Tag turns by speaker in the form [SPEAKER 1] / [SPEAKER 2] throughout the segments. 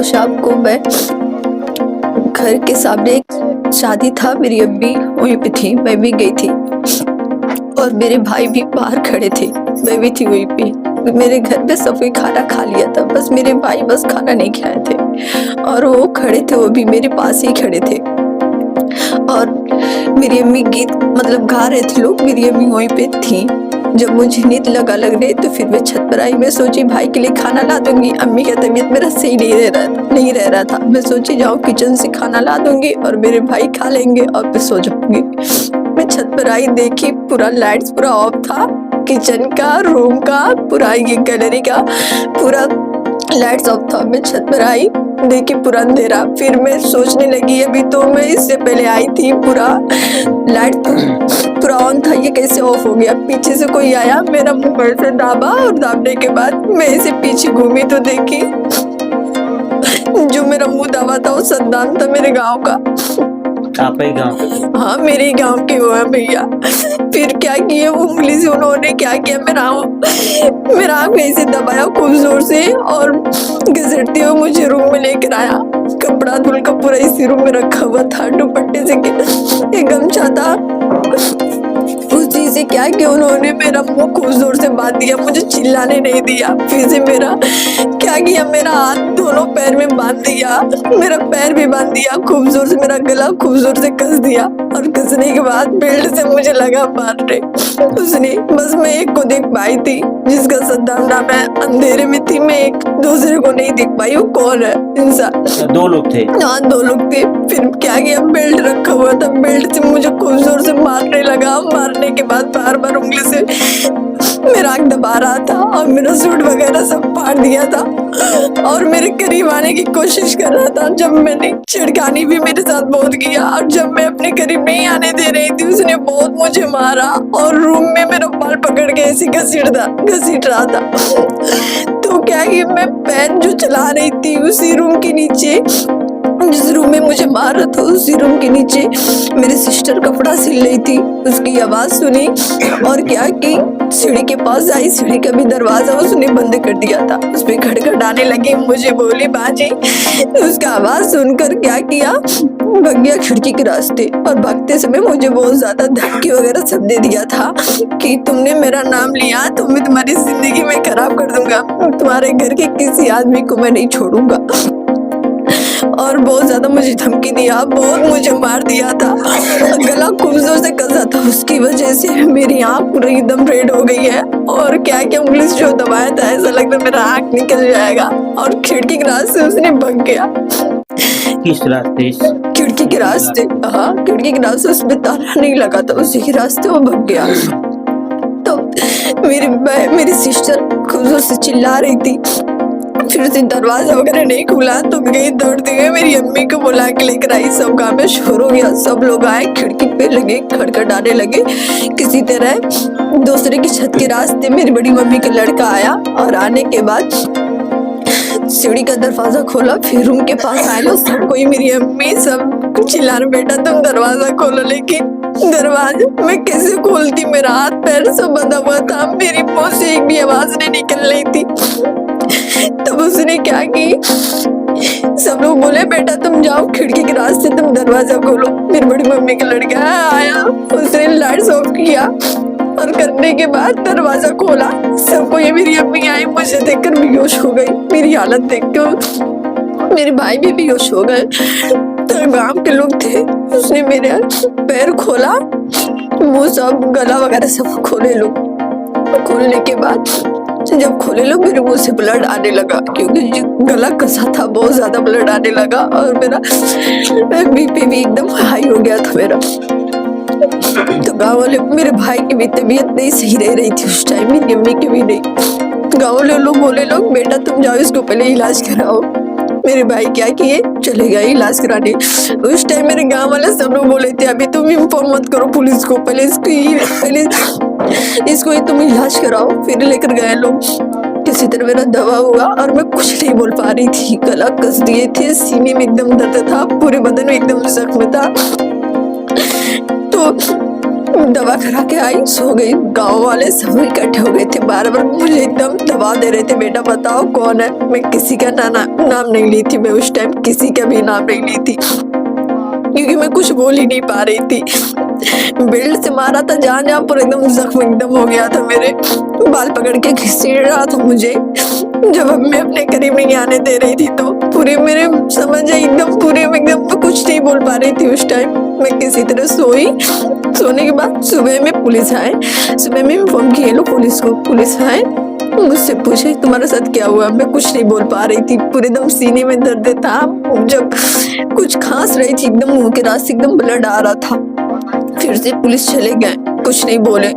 [SPEAKER 1] तो शाम को मैं घर के सामने एक शादी था, मेरी अम्मी वहीं पे थी, मैं भी गई थी और मेरे भाई भी बाहर खड़े थे, मैं भी थी वहीं पे। मेरे घर पे सबने खाना खा लिया था, बस मेरे भाई बस खाना नहीं खाए थे और वो खड़े थे, वो भी मेरे पास ही खड़े थे। और मेरी अम्मी गीत मतलब गा रहे थे लोग, मेरी अम्मी वहीं पे थी। जब मुझे नींद लगने तो फिर मैं छत पर आई। मैं सोची भाई के लिए खाना ला दूंगी, अम्मी का तबीयत मेरा सही नहीं रह रहा था। मैं सोची जाऊँ किचन से खाना ला दूंगी और मेरे भाई खा लेंगे और फिर सो जाऊंगी। मैं छत पर आई, देखी पूरा लाइट्स पूरा ऑफ था, किचन का, रूम का, पूरा ये गैलरी का पूरा लाइट्स ऑफ था। मैं छत पर आई, देखी पूरा अंधेरा। फिर मैं सोचने लगी अभी तो मैं इससे पहले आई थी, पूरा लाइट पूरा ऑन था, ये कैसे ऑफ हो गया। पीछे से कोई आया, मेरा मुंह पर से दाबा और दाबने के बाद मैं इसे पीछे घूमी तो देखी जो मेरा मुंह दाबा था वो सद्दाम था मेरे गांव का।
[SPEAKER 2] आप ही गाँव?
[SPEAKER 1] हाँ, मेरे ही गांव के हुआ भैया। फिर क्या किया वो उंगली से उन्होंने क्या किया, मेरा आँख में ऐसे दबाया खूब जोर से और घसीटते हुए मुझे रूम में लेकर आया। कपड़ा धुल का पूरा इसी रूम में रखा हुआ था, दुपट्टे से एक गमछा था, उसी से क्या किया उन्होंने मेरा मुंह खूब जोर से बांध दिया, मुझे चिल्लाने नहीं दिया। फिर से मेरा क्या किया, मेरा हाथ दोनों पैर में बांध दिया, मेरा पैर भी बांध दिया, खूब जोर से मेरा गला खूब जोर से कस दिया और कसने के बाद बेल्ट से मुझे लगा मारने। उसने बस मैं एक को देख पाई थी जिसका सद्दाम नाम है, अंधेरे में थी मैं, एक दूसरे को नहीं देख पाई वो कौन है इंसान।
[SPEAKER 2] दो लोग थे?
[SPEAKER 1] हाँ, दो लोग थे। फिर क्या किया, बेल्ट रखा हुआ था, बेल्ट से मुझे खूब जोर से मारने लगा। मारने के बाद बार बार उंगली से मेरा आँख दबा रहा था और मेरा सूट वगैरह सब फाड़ दिया था और मेरे करीब आने की कोशिश कर रहा था। जब मैंने छिड़कानी भी मेरे साथ बहुत किया और जब मैं अपने करीब नहीं आने दे रही थी उसने बहुत मुझे मारा और रूम में मेरा बाल पकड़ के ऐसे घसीट रहा था। तो क्या कि मैं पैर जो चला रही थी उसी रूम के नीचे, जिस रूम में मुझे मार रहा था उसी रूम के नीचे मेरी सिस्टर कपड़ा सिल रही थी, उसकी आवाज सुनी और क्या कि सीढ़ी के पास आई, सीढ़ी का भी दरवाजा उसने बंद कर दिया था, उस पे खटखटाने लगी, मुझे बोली बाजी। उसका आवाज सुनकर क्या किया, भाग गया खिड़की के रास्ते और भागते समय मुझे बहुत ज्यादा धक्के वगैरह सब दे दिया था कि तुमने मेरा नाम लिया तो मैं तुम्हारी जिंदगी में खराब कर दूंगा, तुम्हारे घर के किसी आदमी को मैं नहीं छोड़ूंगा और बहुत ज्यादा मुझे धमकी दिया, बहुत मुझे मार दिया था, गला खूब जोर से कसा था। उसकी वजह से मेरी आँख पूरी एकदम रेड हो गई है और क्या क्या उंगली से जो दबाया था ऐसा लगता मेरा आँख निकल जाएगा और खिड़की के रास्ते उसने भाग गया।
[SPEAKER 2] किस रास्ते?
[SPEAKER 1] खिड़की के रास्ते। हाँ, खिड़की के रास्ते, उसमें ताला नहीं लगा था, उसी के रास्ते वो भाग गया। तो मेरी सिस्टर खूब जोर से चिल्ला रही थी, फिर से दरवाजा वगैरह नहीं खुला तो गई दौड़ते हुए मेरी अम्मी को बुला के लेकर आई। सब गाँव में शोर हो गया, सब लोग आए, खिड़की पे लगे खड़खड़ाने लगे। किसी तरह दूसरे की छत के रास्ते मेरी बड़ी मम्मी का लड़का आया और आने के बाद सीढ़ी का दरवाजा खोला, फिर रूम के पास आए लोग सब, कोई मेरी अम्मी सब चिल्लाने बेटा तुम दरवाजा खोलो, लेकिन दरवाजा मैं कैसे खोलती, मेरा हाथ पैर सब बंधा हुआ था, मेरी मुंह से एक भी आवाज नहीं निकल रही थी। तब उसने क्या की, सब लोग बोले बेटा तुम जाओ खिड़की के रास्ते तुम दरवाजा खोलो। मेरी बड़ी मम्मी का लड़का आया, उसने लाइट्स ऑफ किया और करने के बाद दरवाजा खोला। सबको ये मेरी अम्मी आई, मुझे देखकर बेहोश हो गई, मेरी हालत देखकर मेरे भाई भी बेहोश हो गए। तो गांव के लोग थे, उसने मेरे पैर खोला, मुंह सब गला वगैरह सब खोले लोग। खोलने के बाद जब खोले लोग मेरे मुंह से ब्लड आने लगा क्योंकि गला कसा था, बहुत ज्यादा ब्लड आने लगा और मेरा बीपी भी एकदम हाई हो गया था मेरा। तो गाँव वाले, मेरे भाई की भी तबीयत नहीं सही रह रही थी उस टाइम, मेरी अम्मी की भी नहीं। गाँव वाले लोग बोले लोग बेटा तुम जाओ इसको पहले इलाज कराओ। मेरे भाई क्या किए, चले गए इलाज कराने। उस टाइम मेरे गाँव वाले सब लोग बोले थे अभी तुम इन्फॉर्म मत करो पुलिस को, पहले इसको ही तुम इलाज कराओ। फिर लेकर गए लोग, किसी तरह मेरा दवा हुआ और मैं कुछ नहीं बोल पा रही थी, गला कस दिए थे, सीने में एकदम दर्द था, पूरे बदन में एकदम जख्म था। तो दवा करा के आई, सो गई। गांव वाले सब इकट्ठे हो गए थे, बार बार मुझे एकदम दबा दे रहे थे, बेटा बताओ कौन है। मैं किसी का नाम नहीं ली थी, मैं उस टाइम किसी का भी नाम नहीं ली थी, क्योंकि मैं कुछ बोल ही नहीं पा रही थी। बेल्ट से मारा था, जान जहाँ पर एकदम जख्म एकदम हो गया था, मेरे बाल पकड़ के घसीट रहा था मुझे। जब मैं अपने करीब नहीं आने दे रही थी तो पूरे मेरे समझ एकदम पूरे एकदम मैं कुछ नहीं बोल पा रही थी उस टाइम। मैं किसी तरह सोई, सोने के बाद सुबह में पुलिस आए, सुबह में इन्फॉर्म किए लोग पुलिस को। पुलिस आए, मुझसे पूछे तुम्हारे साथ क्या हुआ। मैं कुछ नहीं बोल पा रही थी, पूरे दम सीने में दर्द था। जब कुछ खांस रही थी, एकदम मुंह के रास्ते एकदम ब्लड आ रहा था। फिर से पुलिस चले गए, कुछ नहीं बोले।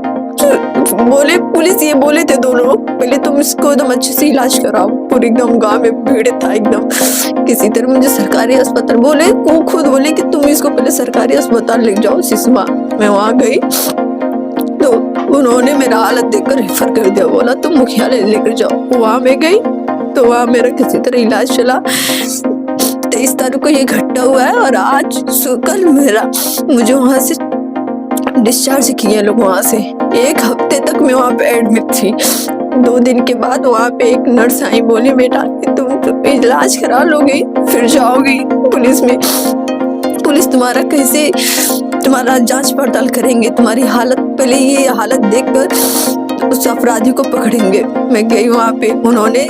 [SPEAKER 1] बोले पुलिस ये बोले थे दोनों, पहले तुम इसको एकदम अच्छे से इलाज कराओ। पूरे एकदम गांव में भीड़ था एकदम, किसी तरह मुझे सरकारी अस्पताल बोले, वो खुद बोले कि तुम इसको पहले सरकारी अस्पताल ले जाओ सिसमा। मैं वहां गई तो उन्होंने मेरा हालत देखकर रेफर कर दिया, बोला तुम मुख्यालय लेकर जाओ। वहां मैं गई तो वहां मेरा किसी तरह इलाज चला। 23 तारीख को ये घटना हुआ है और आज कल मेरा मुझे वहां से डिस्चार्ज किए लोग वहां से। 1 हफ्ते तक मैं वहां पे एडमिट थी। 2 दिन के बाद वहां पे एक नर्स आई, बोली बेटा तुम इलाज करा लोगे फिर जाओगी पुलिस में, पुलिस तुम्हारा कैसे तुम्हारा जांच पड़ताल करेंगे, तुम्हारी हालत पहले ये हालत देखकर उस अपराधी को पकड़ेंगे। मैं गई वहां पे, उन्होंने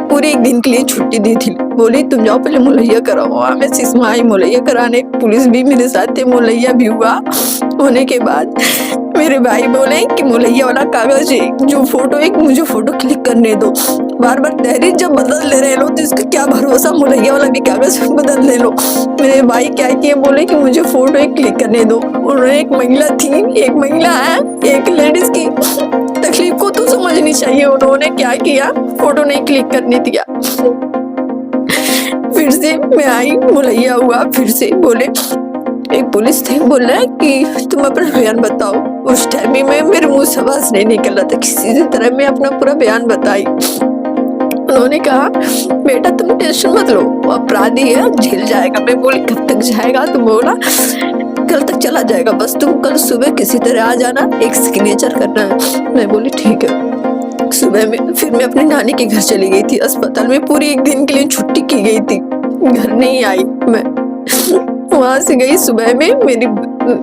[SPEAKER 1] पूरे एक दिन के लिए छुट्टी दी थी। बोली तुम जाओ पहले मुलैया कराओ। वहां मैं सिसमा आई मुलैया कराने, पुलिस भी मेरे साथ थे, मुलैया भी हुआ। होने के बाद मेरे भाई बोले कि मुलैया वाला कागज है जो फोटो, एक मुझे फोटो क्लिक करने दो। बार बार तहरीर जब बदल ले रहे लो तो इसका क्या भरोसा, मुलैया वाला भी कागज बदल ले लो। मेरे भाई क्या किए, बोले कि मुझे फोटो एक क्लिक करने दो। उन्होंने एक महिला थी, एक महिला है, एक लेडीज की तकलीफ को तो समझनी चाहिए। उन्होंने क्या किया, फोटो नहीं क्लिक करने दिया। फिर से मैं आई, मुलैया हुआ, फिर से बोले एक पुलिस थे, बोल रहा है कि तुम अपना बयान बताओ। उस टाइम में मेरे मुंह से आवाज नहीं निकल रहा था, किसी तरह मैं अपना पूरा बयान बताई। उन्होंने कहा बेटा तुम टेंशन मत लो, अपराधी है झेल जाएगा। मैं बोली कब तक जाएगा, तो बोला कल तक चला जाएगा, बस तुम कल सुबह किसी तरह आ जाना, एक सिग्नेचर करना है। मैं बोली ठीक है। सुबह में फिर मैं अपनी नानी के घर चली गई थी। अस्पताल में पूरी एक दिन के लिए छुट्टी की गई थी, घर नहीं आई मैं। वहां से गई सुबह में,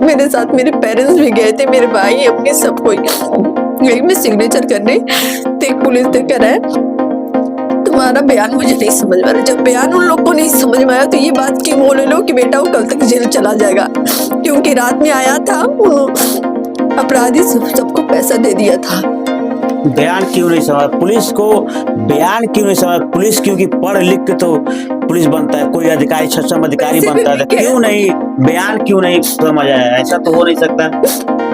[SPEAKER 1] मेरे साथ मेरे पेरेंट्स भी गए थे, मेरे भाई अपने सब कोई गई मैं सिग्नेचर करने। तो एक पुलिस ने कह रहा है तुम्हारा बयान मुझे नहीं समझ में आ रहा। जब बयान उन लोग को नहीं समझ में आया तो ये बात क्यों बोले लो कि बेटा वो कल तक जेल चला जाएगा, क्योंकि रात में आया था, अपराधी सबको पैसा दे दिया था।
[SPEAKER 2] बयान क्यों नहीं समझ पुलिस को, बयान क्यों नहीं समझ पुलिस, क्योंकि पढ़ लिख के तो पुलिस बनता है, कोई अधिकारी सक्षम अधिकारी बनता है, क्यों नहीं बयान क्यों नहीं समझ आया? ऐसा तो हो नहीं सकता,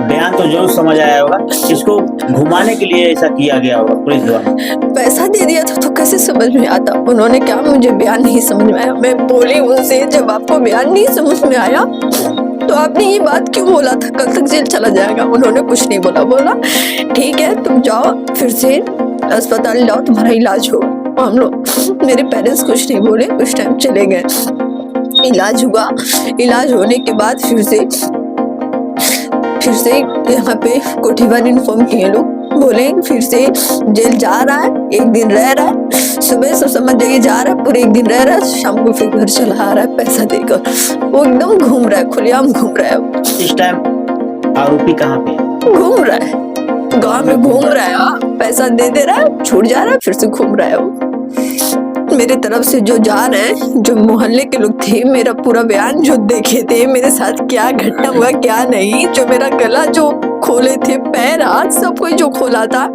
[SPEAKER 2] बयान तो जरूर समझ आया होगा, इसको घुमाने के लिए ऐसा किया गया होगा पुलिस द्वारा।
[SPEAKER 1] पैसा दे दिया था तो कैसे समझ में आता? उन्होंने कहा मुझे बयान नहीं समझ में आया। मैं बोली उनसे जब आपको बयान नहीं समझ में आया तो आपने ये बात क्यों बोला था कल तक जेल चला जाएगा? उन्होंने कुछ नहीं बोला, बोला ठीक है तुम जाओ फिर से अस्पताल जाओ, तुम्हारा इलाज हो। हम लोग मेरे पेरेंट्स कुछ नहीं बोले, उस टाइम चले गए। इलाज हुआ, इलाज होने के बाद फिर से यहाँ पे कोठीवान इन्फॉर्म किए लोग, बोले फिर से जेल जा रहा है, एक दिन रह रहा है, सुबह सब समझ जाइए जा रहा है, पूरे एक दिन रह रहा है, शाम को फिर घर चला आ रहा है पैसा देकर। वो एकदम घूम रहा है, खुलेआम घूम रहा है।
[SPEAKER 2] इस टाइम आरोपी कहाँ पे?
[SPEAKER 1] घूम रहा है, गांव में घूम रहा है, पैसा दे रहा है, छूट जा रहा है, फिर से घूम रहा है। वो मेरे तरफ से जो जा रहे हैं, जो मोहल्ले के लोग थे, मेरा पूरा बयान जो देखे थे, मेरे साथ क्या घटना हुआ क्या नहीं, जो मेरा गला जो खोले थे, पैर हाथ सब कोई जो खोला था,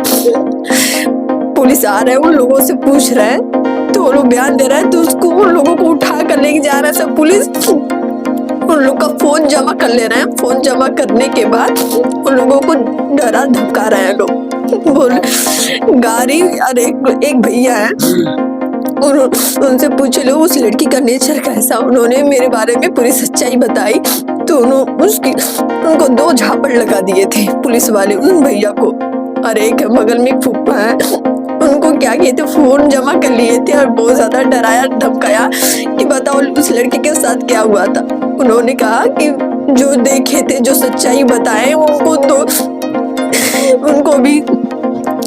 [SPEAKER 1] पुलिस आ रहे हैं उन लोगों से पूछ रहे हैं, तो वो लोग बयान दे रहे हैं, तो उसको उन लोगों को उठा कर लेके जा रहा है सब पुलिस। उन लोग का फोन जमा कर ले रहे हैं, फोन जमा करने के बाद उन लोगों को डरा धमका रहे हैं लोग। बोल गाड़ी, अरे एक भैया है, उनसे पूछ लो उस लड़की का नेचर कैसा। उन्होंने मेरे बारे में पूरी सच्चाई बताई, तो उनको 2 झापड़ लगा दिए थे पुलिस वाले उन भैया को। और एक बगल में फूफा है, उनको क्या किए थे, फोन जमा कर लिए थे और बहुत ज्यादा डराया धमकाया कि बताओ उस लड़की के साथ क्या हुआ था। उन्होंने कहा कि जो देखे थे, जो सच्चाई बताए, उनको भी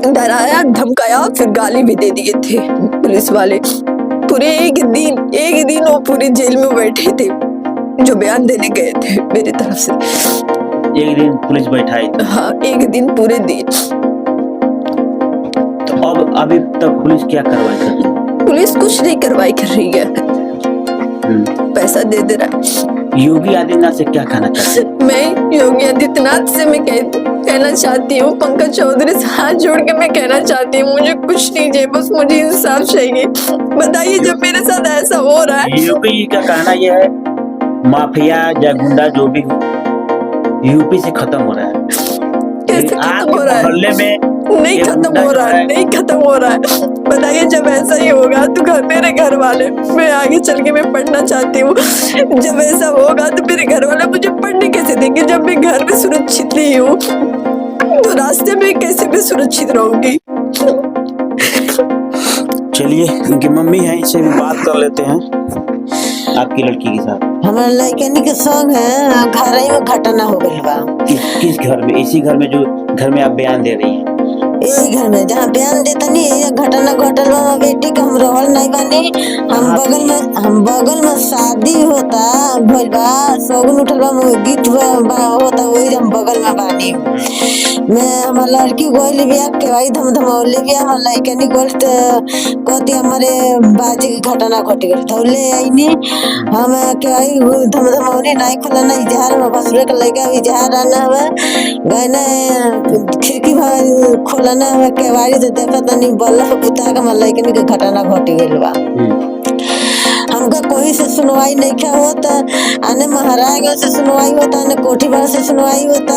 [SPEAKER 1] डराया, धमकाया, फिर गाली भी दे दिए थे पुलिस वाले। पूरे एक दिन वो पूरी जेल में बैठे थे, जो बयान देने गए थे मेरी तरफ से।
[SPEAKER 2] एक दिन पुलिस बैठाई थी।
[SPEAKER 1] हाँ, एक दिन, पूरे दिन।
[SPEAKER 2] तो अब अभी तक पुलिस क्या कार्रवाई कर रही है?
[SPEAKER 1] पुलिस कुछ नहीं कार्रवाई कर रही है, पैसा दे रहा है।
[SPEAKER 2] योगी आदित्यनाथ से क्या कहना चाहते हैं?
[SPEAKER 1] मैं योगी आदित्यनाथ से मैं कहना चाहती हूँ, पंकज चौधरी से हाथ जोड़ के मैं कहना चाहती हूँ, मुझे कुछ नहीं चाहिए, बस मुझे इंसाफ चाहिए। बताइए, जब मेरे साथ ऐसा हो रहा है।
[SPEAKER 2] योगी का कहना यह है, माफिया या गुंडा जो भी हो, यूपी से खत्म हो रहा है।
[SPEAKER 1] कैसे खत्म हो रहा है?
[SPEAKER 2] मोहल्ले में
[SPEAKER 1] नहीं खत्म हो रहा है, नहीं खत्म हो रहा है। बताइए, जब ऐसा ही होगा तो मेरे घर वाले, मैं आगे चल के मैं पढ़ना चाहती हूँ, जब ऐसा होगा तो मेरे घर वाले मुझे पढ़ने कैसे देंगे? जब मैं घर में सुरक्षित नहीं हूँ तो रास्ते में कैसे मैं सुरक्षित रहूंगी?
[SPEAKER 2] चलिए, उनकी मम्मी है, इनसे भी बात कर लेते हैं, आपकी लड़की के साथ।
[SPEAKER 3] हमारे लड़कनी के संग है, घर ही में घटना हो गई बा।
[SPEAKER 2] किस घर में? इसी घर में जो घर में आप बयान दे रही हैं?
[SPEAKER 3] यही घर में जहाँ बयान देता नहीं, ये घटना घटल बा। बेटी का हम रहल नहीं बानी, हम बगल में शादी होता भइल बा, सगुन उठल बा, गीत होता, वही हम बगल में बानी। मैं हमार लड़की गोली बिया केवाई धमधमौले बिया, हमार लड़कनी गोल कहती हमारे बाजी की घटना घट गई, धौले आईनी हम केवाई धमधमौली नहीं खुला ना, इजहार में भसुरे के लड़का इजहार आना हवे गए खिड़की खोला ना हवे, केवाड़ी से देखा तनी बल्ला बुता के हमार लड़कनी के घटना घट गई बा। हमका कोई से सुनवाई नहीं क्या होता, आने महाराजगंज से सुनवाई होता, आने कोठीबाड़ से सुनवाई होता।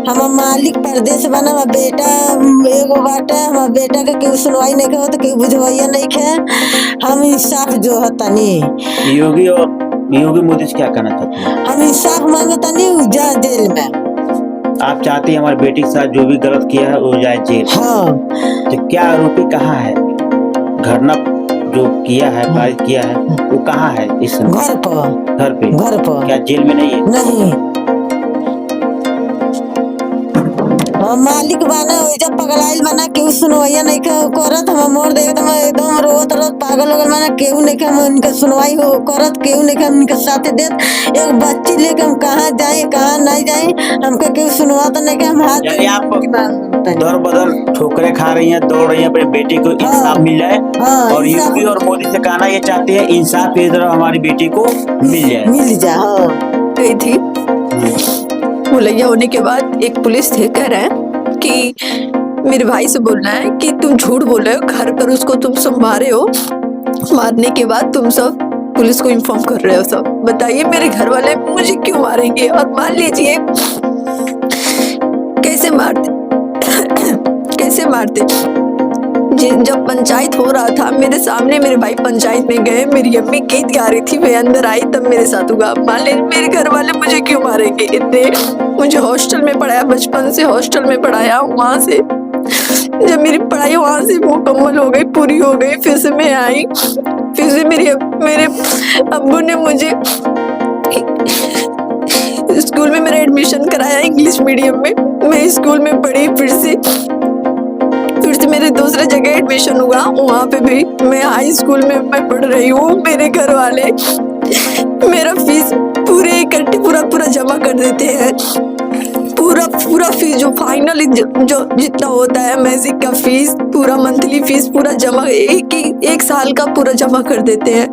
[SPEAKER 3] हमार मालिक परदेश बना, हमार बेटा एगो बाटा, हमार बेटा के केहू सुनवाई नहीं होता, केहू बुझवैया नहीं खे। हम इंसाफ जो होता नहीं।
[SPEAKER 2] योगी मोदी से क्या कहना चाहते हैं?
[SPEAKER 3] हम इंसाफ मांगता नहीं, जा जेल में।
[SPEAKER 2] आप चाहते हैं हमारी बेटी के साथ जो भी गलत किया है वो जाए जेल?
[SPEAKER 3] हाँ।
[SPEAKER 2] तो क्या आरोपी कहाँ है? घटना जो किया है, पारित किया है, वो कहाँ है इस समय? घर पे। क्या जेल में नहीं है?
[SPEAKER 3] नहीं। मालिक बना जब पगलाइल बना, केहू सुनवाइया नहीं करत, हम मोर देख एकदम रोत पागल हो गल बना, केहू नहीं हम उनके सुनवाई हो करत, केहू नहीं हम उनके साथ देत। एक बच्ची लेके हम कहाँ जाए कहाँ नहीं जाए, हमके केहू सुनवा तो नहीं, हम हाथ
[SPEAKER 2] दर बदर ठोकरे खा रही हैं, दौड़ रही हैं, अपनी बेटी को इंसाफ मिल जाए। और यूपी और मोदी से कहना ये चाहती है, इंसाफ की तरह हमारी बेटी को मिल जाए।
[SPEAKER 1] गई थी मुलैया होने के बाद, एक पुलिस थे कह रहे हैं कि मेरे भाई से बोलना है कि तुम झूठ बोल रहे हो, घर पर उसको तुम सब मारे हो, मारने के बाद तुम सब पुलिस को इन्फॉर्म कर रहे हो सब। बताइए, मेरे घर वाले मुझे क्यों मारेंगे? और मान लीजिए कैसे मारते जब पंचायत हो रहा था मेरे सामने, मेरे भाई पंचायत में गए, मेरी अम्मी गीत गा रही थी, मैं अंदर आई, तब मेरे साथ हुआ। मान लीजिए मेरे घर वाले मुझे क्यों मारेंगे? इतने मुझे हॉस्टल में पढ़ाया, बचपन से हॉस्टल में पढ़ाया, वहां से जब मेरी पढ़ाई वहां से मुकम्मल हो गई, पूरी हो गई, फिर से मैं आई, फिर से मेरे अब्बू ने मुझे स्कूल में मेरा एडमिशन कराया, इंग्लिश मीडियम में। मैं स्कूल में पढ़ी, फिर से मेरे दूसरे जगह एडमिशन हुआ, वहाँ पे भी मैं हाई स्कूल में मैं पढ़ रही हूँ। मेरे घर वाले मेरा फीस पूरे इकट्ठे पूरा जमा कर देते हैं, पूरा फीस जो फाइनल जो जितना होता है, मैजिक का फीस, पूरा मंथली फीस पूरा जमा, एक साल का पूरा जमा कर देते हैं।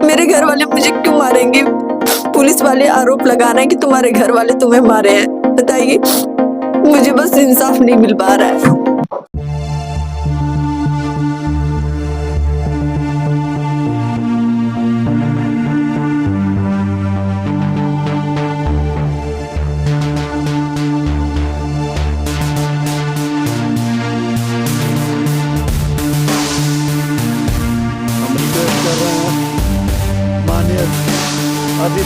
[SPEAKER 1] मेरे घर वाले मुझे क्यों मारेंगे? पुलिस वाले आरोप लगा रहे हैं कि तुम्हारे घर वाले तुम्हें मारे हैं। बताइए, मुझे बस इंसाफ नहीं मिल पा रहा है।
[SPEAKER 4] कर रहे हैं माननीय